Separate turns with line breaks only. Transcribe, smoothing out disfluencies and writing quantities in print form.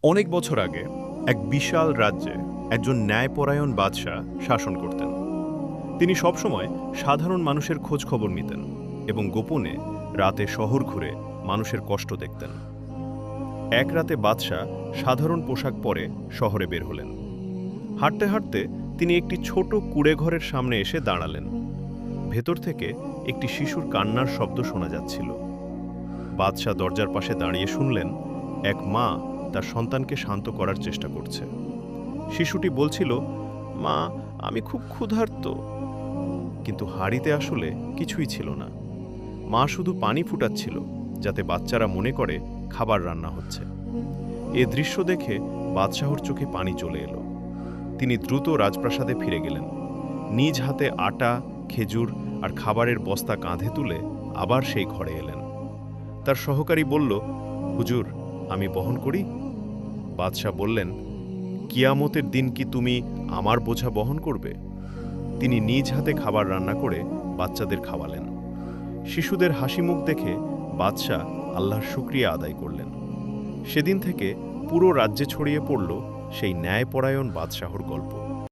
অনেক বছর আগে এক বিশাল রাজ্যে একজন ন্যায়পরায়ণ বাদশাহ শাসন করতেন। তিনি সবসময় সাধারণ মানুষের খোঁজ খবর নিতেন এবং গোপনে রাতে শহর ঘুরে মানুষের কষ্ট দেখতেন। এক রাতে বাদশাহ সাধারণ পোশাক পরে শহরে বের হলেন। হাঁটতে হাঁটতে তিনি একটি ছোট কুঁড়েঘরের সামনে এসে দাঁড়ালেন। ভেতর থেকে একটি শিশুর কান্নার শব্দ শোনা যাচ্ছিল। বাদশাহ দরজার পাশে দাঁড়িয়ে শুনলেন এক মা তার সন্তানকে শান্ত করার চেষ্টা করছে। শিশুটি বলছিল, মা, আমি খুব ক্ষুধার্ত। কিন্তু হাঁড়িতে আসলে কিছুই ছিল না। মা শুধু পানি ফুটাচ্ছিল যাতে বাচ্চারা মনে করে খাবার রান্না হচ্ছে। এ দৃশ্য দেখে বাদশাহর চোখে পানি চলে এলো। তিনি দ্রুত রাজপ্রাসাদে ফিরে গেলেন। নিজ হাতে আটা, খেজুর আর খাবারের বস্তা কাঁধে তুলে আবার সেই ঘরে এলেন। তার সহকারী বলল, হুজুর, আমি বহন করি? বাদশাহ বললেন, কিয়ামতের দিন কি তুমি আমার বোঝা বহন করবে? তিনি নিজ হাতে খাবার রান্না করে বাচ্চাদের খাওয়ালেন। শিশুদের হাসিমুখ দেখে বাদশাহ আল্লাহর শুকরিয়া আদায় করলেন। সেদিন থেকে পুরো রাজ্যে ছড়িয়ে পড়ল সেই ন্যায়পরায়ণ বাদশাহর গল্প।